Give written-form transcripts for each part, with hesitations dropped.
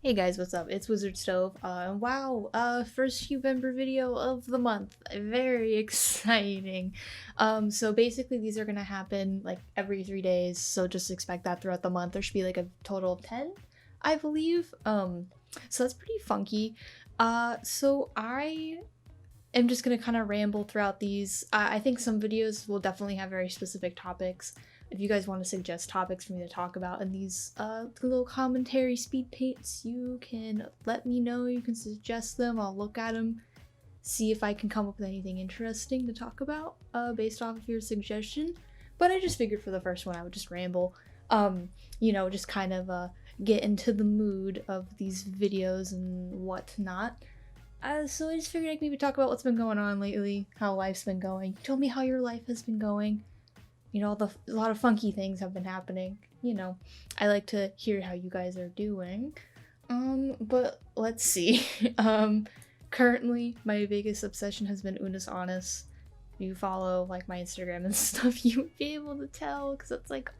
Hey guys, what's up? It's Wizard Stove. Wow, first Huevember video of the month. Very exciting. So basically these are gonna happen like every 3 days, so just expect that throughout the month. There should be like a total of 10, I believe. So that's pretty funky. So I am just gonna kind of ramble throughout these. I think some videos will definitely have very specific topics. If you guys want to suggest topics for me to talk about in these little commentary speed paints, you can let me know. You can suggest them. I'll look at them, see if I can come up with anything interesting to talk about based off of your suggestion. But I just figured for the first one I would just ramble, just kind of get into the mood of these videos and whatnot. So I just figured I'd maybe talk about what's been going on lately, how life's been going. Tell me how your life has been going. A lot of funky things have been happening. I like to hear how you guys are doing. But let's see. Currently, my biggest obsession has been Unis Honest. If you follow like my Instagram and stuff, you would be able to tell because that's like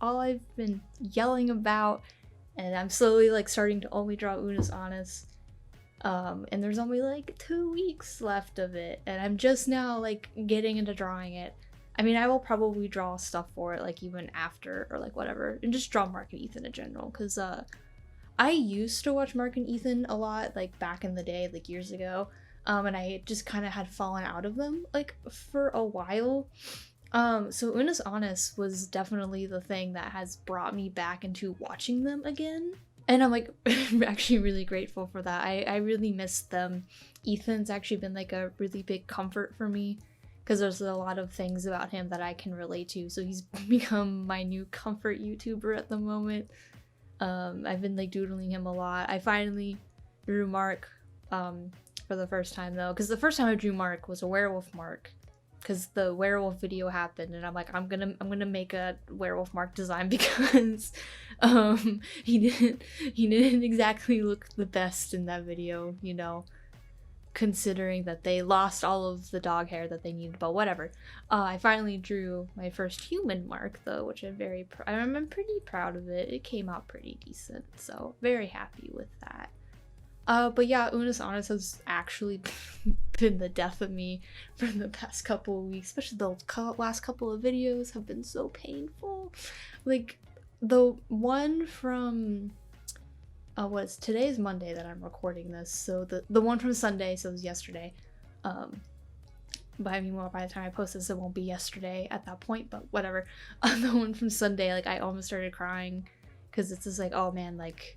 all I've been yelling about, and I'm slowly like starting to only draw Unis Honest. And there's only like 2 weeks left of it, and I'm just now like getting into drawing it. I mean, I will probably draw stuff for it, like, even after, or, like, whatever. And just draw Mark and Ethan in general, because, I used to watch Mark and Ethan a lot, like, back in the day, like, years ago. And I just kind of had fallen out of them, like, for a while. So Unis Honest was definitely the thing that has brought me back into watching them again. And I'm, like, actually really grateful for that. I really missed them. Ethan's actually been, like, a really big comfort for me, because there's a lot of things about him that I can relate to, so he's become my new comfort YouTuber at the moment. I've been like doodling him a lot. I finally drew Mark for the first time though, because the first time I drew Mark was a werewolf Mark, because the werewolf video happened, and I'm like, I'm gonna make a werewolf Mark design because he didn't exactly look the best in that video, considering that they lost all of the dog hair that they needed, but whatever. I finally drew my first human Mark though, which I'm pretty proud of it. It came out pretty decent, so very happy with that. But yeah, Unis Honest has actually been the death of me for the past couple of weeks, especially the last couple of videos have been so painful. Like, the one from today's Monday that I'm recording this, so the one from Sunday, so it was yesterday. But I mean, well, by the time I post this, it won't be yesterday at that point, but whatever. The one from Sunday, like, I almost started crying, because it's just like, oh man, like,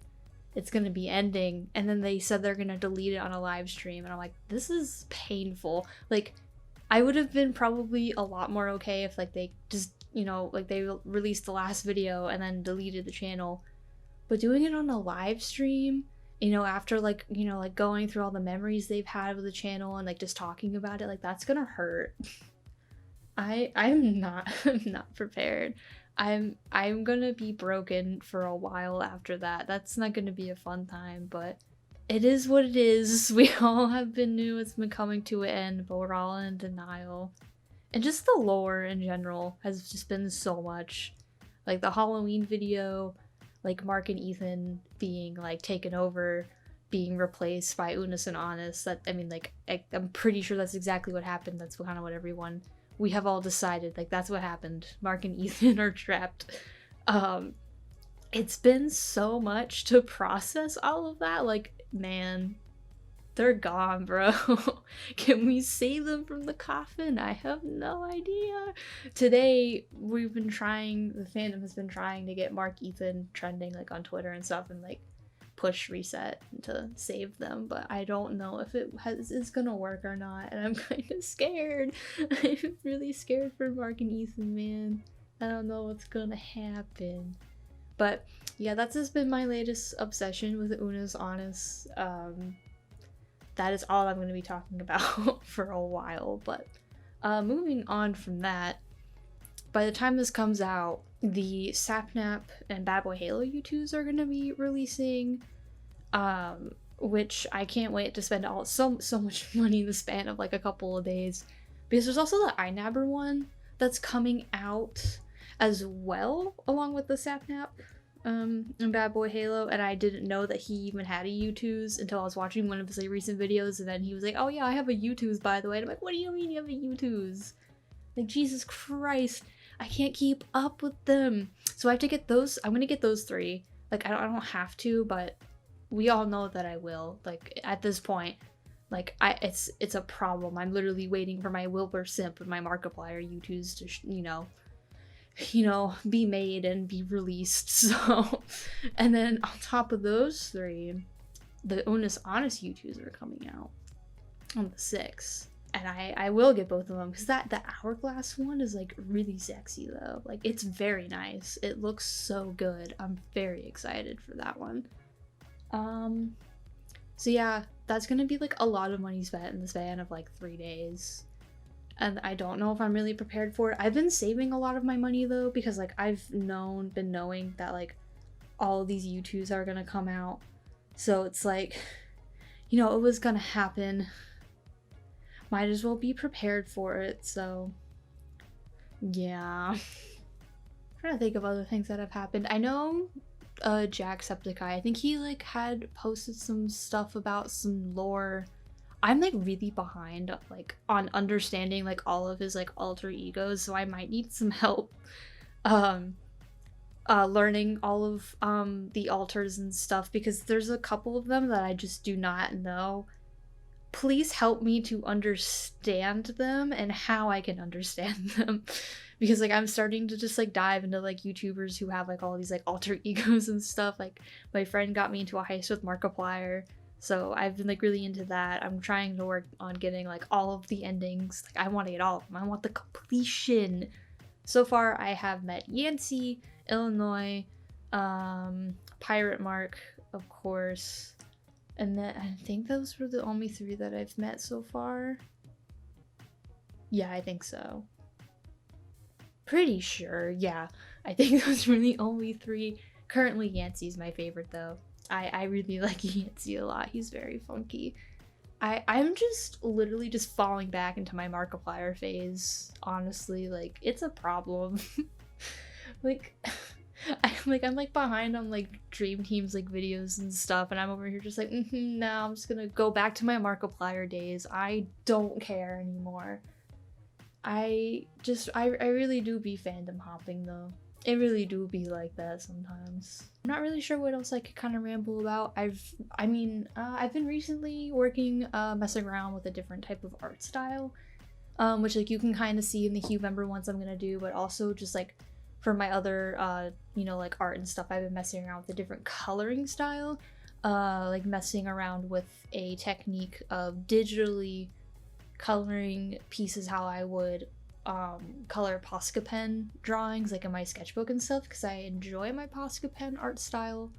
it's gonna be ending, and then they said they're gonna delete it on a live stream, and I'm like, this is painful. Like, I would have been probably a lot more okay if, like, they just, like, they released the last video and then deleted the channel. But doing it on a live stream, after like going through all the memories they've had with the channel and like just talking about it, like, that's gonna hurt. I'm not I'm not prepared. I'm gonna be broken for a while after that. That's not gonna be a fun time, but it is what it is. We all have been new. It's been coming to an end, but we're all in denial. And just the lore in general has just been so much. Like the Halloween video, like Mark and Ethan being like taken over, being replaced by Unis and Honest. That, I mean, like, I'm pretty sure that's exactly what happened. That's kind of what we have all decided. Like, that's what happened. Mark and Ethan are trapped. It's been so much to process all of that. Like, man, they're gone, bro. Can we save them from the coffin? I have no idea. Today, the fandom has been trying to get Mark Ethan trending, like, on Twitter and stuff, and, like, push reset to save them, but I don't know if it's gonna work or not, and I'm kind of scared. I'm really scared for Mark and Ethan, man. I don't know what's gonna happen. But yeah, that's just been my latest obsession with Unis Honest. That is all I'm going to be talking about for a while, but moving on from that, by the time this comes out, the Sapnap and Bad Boy Halo U2s are going to be releasing, which I can't wait to spend so much money in the span of like a couple of days, because there's also the iNabber one that's coming out as well, along with the Sapnap in Bad Boy Halo, and I didn't know that he even had a U2s until I was watching one of his like recent videos, and then he was like, "Oh yeah, I have a U2s by the way." And I'm like, "What do you mean you have a U2s?" Like, Jesus Christ, I can't keep up with them. So I have to get those. I'm gonna get those 3. Like, I don't have to, but we all know that I will. Like, at this point, like, it's a problem. I'm literally waiting for my Wilbur Simp and my Markiplier U2s to, be made and be released. So, and then on top of those 3, the Honest U2s are coming out on the 6th. And I will get both of them because the Hourglass one is like really sexy though. Like, it's very nice. It looks so good. I'm very excited for that one. So yeah, that's gonna be like a lot of money spent in the span of like 3 days. And I don't know if I'm really prepared for it. I've been saving a lot of my money though, because like I've been knowing that like all of these U2s are gonna come out. So it's like, it was gonna happen. Might as well be prepared for it, so yeah. I'm trying to think of other things that have happened. I know Jacksepticeye, I think he like had posted some stuff about some lore. I'm like really behind like on understanding like all of his like alter egos, so I might need some help learning all of the alters and stuff, because there's a couple of them that I just do not know. Please help me to understand them and how I can understand them, because like I'm starting to just like dive into like YouTubers who have like all these like alter egos and stuff. Like my friend got me into a heist with Markiplier, so I've been like really into that. I'm trying to work on getting like all of the endings. Like I want to get all of them. I want the completion. So far I have met Yancey, Illinois, Pirate Mark, of course. And then I think those were the only 3 that I've met so far. Yeah, I think so. Pretty sure, yeah. I think those were the only 3. Currently, Yancey's my favorite though. I really like Yancey a lot. He's very funky. I'm just literally just falling back into my Markiplier phase. Honestly, like, it's a problem. Like... I'm like behind on like Dream Team's like videos and stuff, and I'm over here just like, no, I'm just gonna go back to my Markiplier days. I don't care anymore. I really do be fandom hopping though. It really do be like that sometimes. I'm not really sure what else I could kind of ramble about. I've been recently working, messing around with a different type of art style, which like you can kind of see in the Huevember ones I'm gonna do, but also just like for my other, like art and stuff, I've been messing around with a different coloring style, like messing around with a technique of digitally coloring pieces how I would color Posca pen drawings like in my sketchbook and stuff, because I enjoy my Posca pen art style.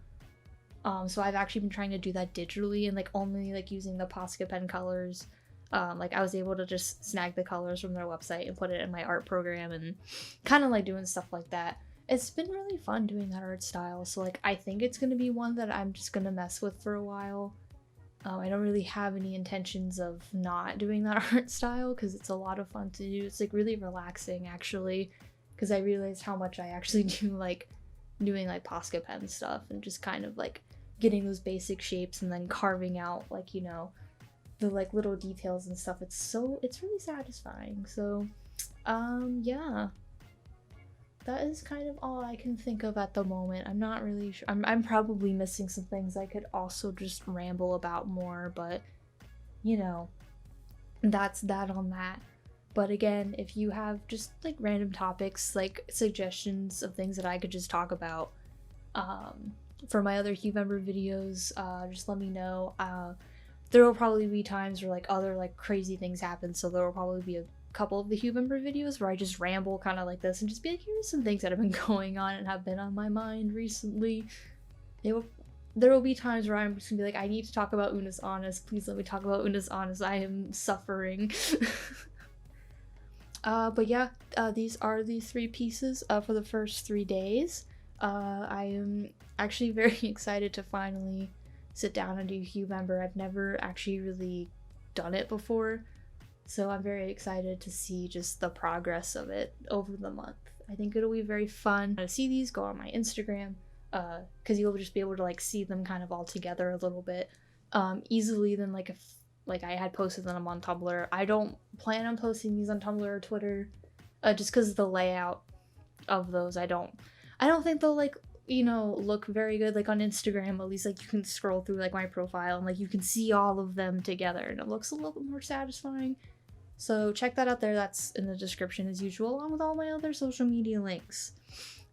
So I've actually been trying to do that digitally and like only like using the Posca pen colors. Like I was able to just snag the colors from their website and put it in my art program and kind of like doing stuff like that. It's been really fun doing that art style, so like I think it's gonna be one that I'm just gonna mess with for a while. I don't really have any intentions of not doing that art style because it's a lot of fun to do. It's like really relaxing actually, because I realized how much I actually do like doing like Posca pen stuff and just kind of like getting those basic shapes and then carving out like, the like little details and stuff. It's really satisfying. So yeah, that is kind of all I can think of at the moment. I'm not really sure. I'm probably missing some things I could also just ramble about more, but that's that on that. But again, if you have just like random topics, like suggestions of things that I could just talk about for my other Huevember videos, just let me know. There will probably be times where like other like crazy things happen, so there will probably be a couple of the Huevember videos where I just ramble kind of like this and just be like, here's some things that have been going on and have been on my mind recently. There will be times where I'm just gonna be like, I need to talk about Unis Honest. Please let me talk about Unis Honest. I am suffering. But yeah, these are the 3 pieces for the first 3 days. I am actually very excited to finally sit down and do Huevember. I've never actually really done it before, so I'm very excited to see just the progress of it over the month. I think it'll be very fun to see these. Go on my Instagram, because you'll just be able to like see them kind of all together a little bit easily than like if like I had posted them on Tumblr. I don't plan on posting these on Tumblr or Twitter, just because the layout of those. I don't think they'll like, you know, look very good like on Instagram. At least like you can scroll through like my profile and like you can see all of them together and it looks a little bit more satisfying. So check that out there. That's in the description as usual, along with all my other social media links.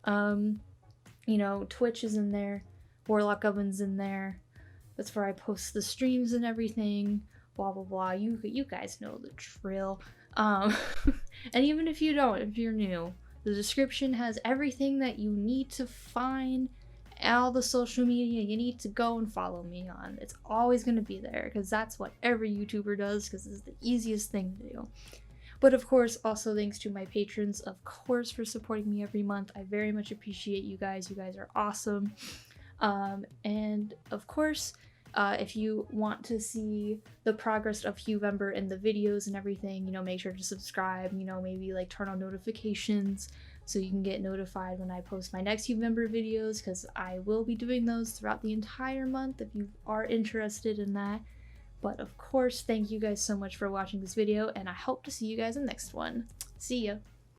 You know, Twitch is in there, Warlock Oven's in there. That's where I post the streams and everything. Blah blah blah. You guys know the drill. And even if you don't, if you're new, the description has everything that you need to find, all the social media you need to go and follow me on. It's always going to be there because that's what every YouTuber does, because it's the easiest thing to do. But of course, also thanks to my patrons, of course, for supporting me every month. I very much appreciate you guys. You guys are awesome. And of course, if you want to see the progress of Huevember in the videos and everything, you know, make sure to subscribe, you know, maybe like turn on notifications so you can get notified when I post my next Huevember videos, because I will be doing those throughout the entire month if you are interested in that. But of course, thank you guys so much for watching this video, and I hope to see you guys in the next one. See ya!